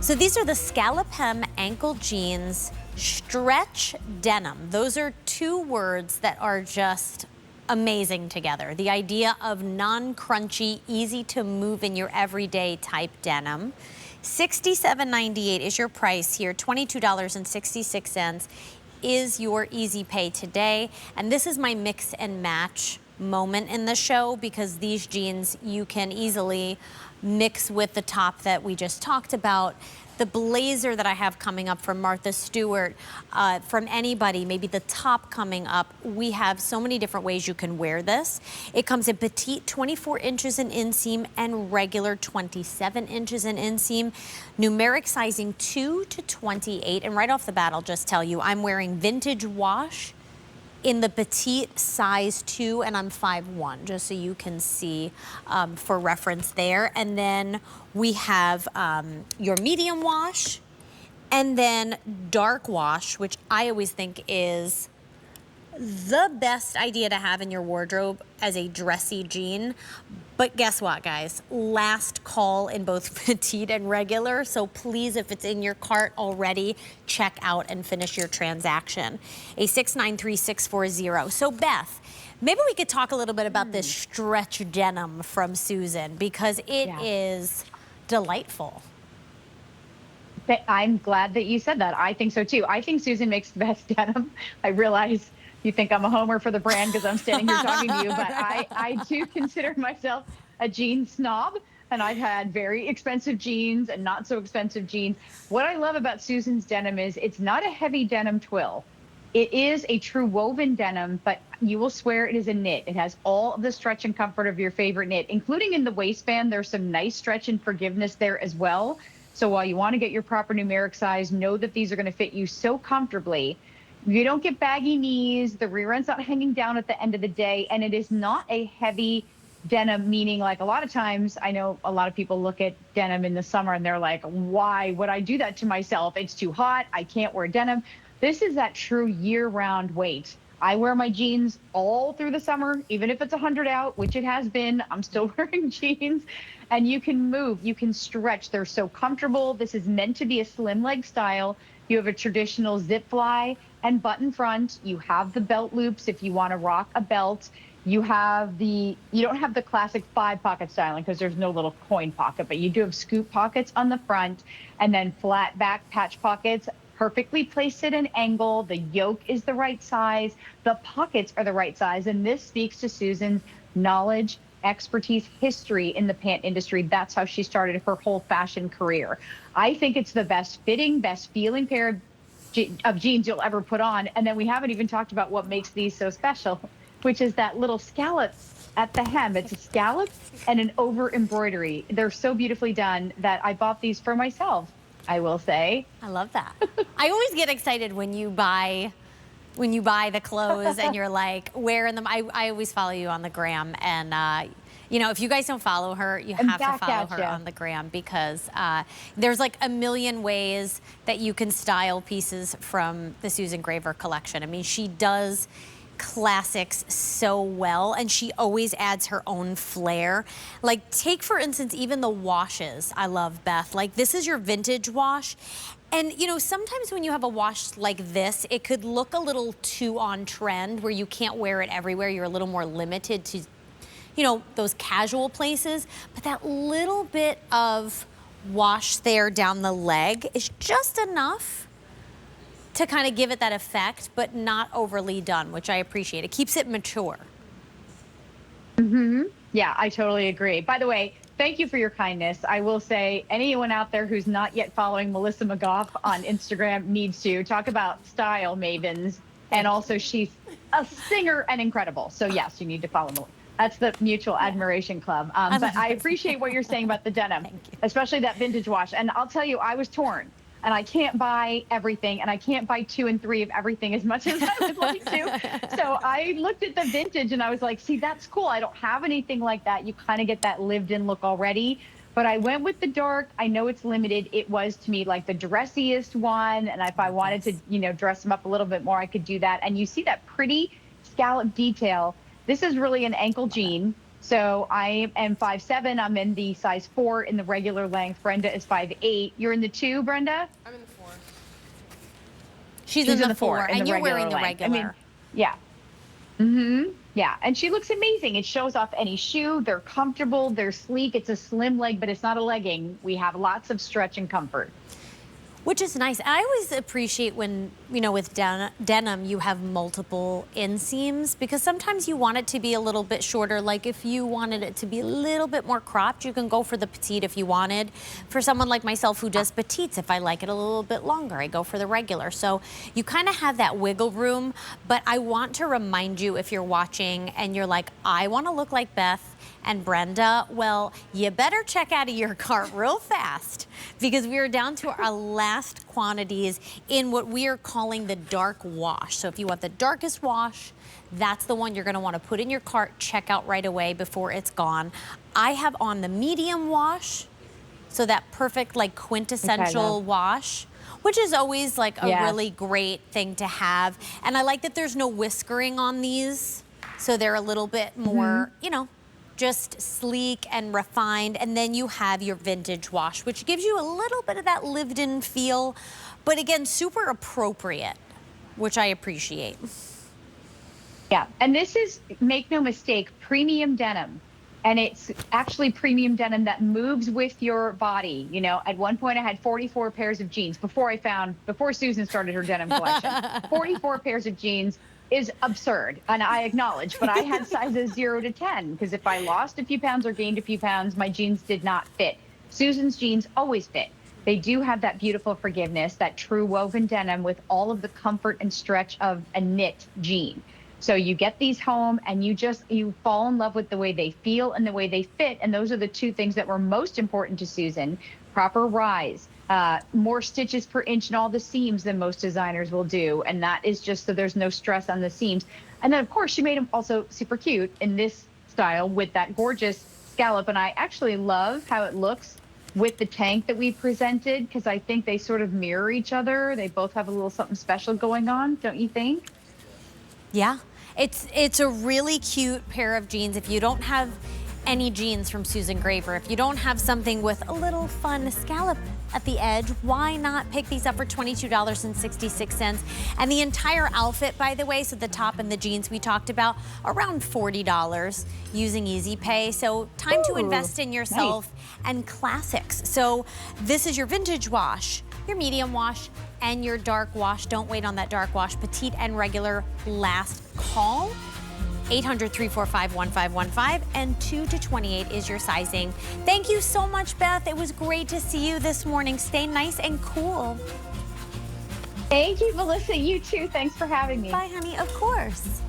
So these are the scallop hem ankle jeans stretch denim. Those are two words that are just amazing together. The idea of non-crunchy, easy to move in your everyday type denim. $67.98 is your price here. $22.66 is your easy pay today. And this is my mix and match moment in the show, because these jeans you can easily mix with the top that we just talked about. The blazer that I have coming up from Martha Stewart, from anybody, maybe the top coming up. We have so many different ways you can wear this. It comes in petite 24 inches in inseam and regular 27 inches in inseam. Numeric sizing 2 to 28. And right off the bat, I'll just tell you, I'm wearing vintage wash in the petite size 2, and I'm 5'1", just so you can see for reference there. And then we have your medium wash, and then dark wash, which I always think is the best idea to have in your wardrobe as a dressy jean. But guess what, guys? Last call in both petite and regular. So please, if it's in your cart already, check out and finish your transaction. A 693640. So Beth, maybe we could talk a little bit about this stretch denim from Susan, because it is delightful. I'm glad that you said that. I think so too. I think Susan makes the best denim. I realize you think I'm a homer for the brand because I'm standing here talking to you, but I do consider myself a jean snob, and I've had very expensive jeans and not so expensive jeans. What I love about Susan's denim is it's not a heavy denim twill. It is a true woven denim, but you will swear it is a knit. It has all of the stretch and comfort of your favorite knit, including in the waistband. There's some nice stretch and forgiveness there as well. So while you want to get your proper numeric size, know that these are going to fit you so comfortably. You don't get baggy knees, the rear end's not hanging down at the end of the day, and it is not a heavy denim, meaning like a lot of times, I know a lot of people look at denim in the summer and they're like, why would I do that to myself? It's too hot, I can't wear denim. This is that true year-round weight. I wear my jeans all through the summer, even if it's 100 out, which it has been, I'm still wearing jeans. And you can move, you can stretch, they're so comfortable. This is meant to be a slim leg style. You have a traditional zip fly and button front. You have the belt loops if you want to rock a belt. You have you don't have the classic 5-pocket styling because there's no little coin pocket, but you do have scoop pockets on the front, and then flat back patch pockets, perfectly placed at an angle. The yoke is the right size. The pockets are the right size. And this speaks to Susan's knowledge, expertise, history in the pant industry. That's how she started her whole fashion career. I think it's the best fitting, best feeling pair of jeans you'll ever put on. And then we haven't even talked about what makes these so special, which is that little scallop at the hem. It's a scallop and an over embroidery. They're so beautifully done that I bought these for myself, I will say. I love that. I always get excited when you buy the clothes and you're like wearing them. I always follow you on the gram, and you know, if you guys don't follow her, you have to follow her on the gram, because there's like a million ways that you can style pieces from the Susan Graver collection. I mean, she does classics so well, and she always adds her own flair. Like, take for instance even the washes. I love, Beth, like this is your vintage wash, and you know, sometimes when you have a wash like this, it could look a little too on trend where you can't wear it everywhere. You're a little more limited to, you know, those casual places, but that little bit of wash there down the leg is just enough to kind of give it that effect, but not overly done, which I appreciate. It keeps it mature. Yeah, I totally agree. By the way, thank you for your kindness. I will say anyone out there who's not yet following Melissa McGough on Instagram needs to. Talk about style mavens. And also she's a singer and incredible. So yes, you need to follow Melissa. That's the Mutual Admiration Club. But I appreciate what you're saying about the denim, especially that vintage wash. And I'll tell you, I was torn. And I can't buy everything, and I can't buy 2 and 3 of everything as much as I would like to. So I looked at the vintage and I was like, see, that's cool. I don't have anything like that. You kind of get that lived in look already. But I went with the dark. I know it's limited. It was, to me, like the dressiest one. And if I wanted to, you know, dress them up a little bit more, I could do that. And you see that pretty scallop detail. This is really an ankle jean. So I am 5'7". I'm in the size 4 in the regular length. Brenda is 5'8". You're in the 2, Brenda? I'm in the 4. She's in the 4, in and the you're regular wearing the length. regular. I mean, yeah. Yeah, and she looks amazing. It shows off any shoe. They're comfortable. They're sleek. It's a slim leg, but it's not a legging. We have lots of stretch and comfort. Which is nice. I always appreciate when, you know, with denim, you have multiple inseams, because sometimes you want it to be a little bit shorter. Like if you wanted it to be a little bit more cropped, you can go for the petite if you wanted. For someone like myself who does petites, if I like it a little bit longer, I go for the regular. So you kind of have that wiggle room, but I want to remind you, if you're watching and you're like, I want to look like Beth and Brenda, well, you better check out of your cart real fast, because we are down to our last quantities in what we are calling the dark wash. So if you want the darkest wash, that's the one you're gonna wanna put in your cart, check out right away before it's gone. I have on the medium wash, so that perfect like quintessential wash, which is always like a really great thing to have. And I like that there's no whiskering on these, so they're a little bit more, you know, just sleek and refined. And then you have your vintage wash, which gives you a little bit of that lived-in feel, but again, super appropriate, which I appreciate. Yeah, and this is, make no mistake, premium denim. And it's actually premium denim that moves with your body. You know, at one point I had 44 pairs of jeans before Susan started her denim collection. 44 pairs of jeans is absurd, and I acknowledge, but I had sizes 0 to 10, because if I lost a few pounds or gained a few pounds, my jeans did not fit. Susan's jeans always fit. They do have that beautiful forgiveness, that true woven denim with all of the comfort and stretch of a knit jean. So you get these home and you fall in love with the way they feel and the way they fit. And those are the two things that were most important to Susan: proper rise, more stitches per inch in all the seams than most designers will do. And that is just so there's no stress on the seams. And then of course she made them also super cute in this style with that gorgeous scallop. And I actually love how it looks with the tank that we presented, because I think they sort of mirror each other. They both have a little something special going on, don't you think? Yeah, it's a really cute pair of jeans. If you don't have any jeans from Susan Graver, if you don't have something with a little fun scallop at the edge, why not pick these up for $22.66? And the entire outfit, by the way, so the top and the jeans we talked about, around $40 using Easy Pay. So time to invest in yourself and classics. So this is your vintage wash, your medium wash, and your dark wash. Don't wait on that dark wash. Petite and regular, last call. 800-345-1515, and 2 to 28 is your sizing. Thank you so much, Beth. It was great to see you this morning. Stay nice and cool. Thank you, Melissa. You too. Thanks for having me. Bye, honey. Of course.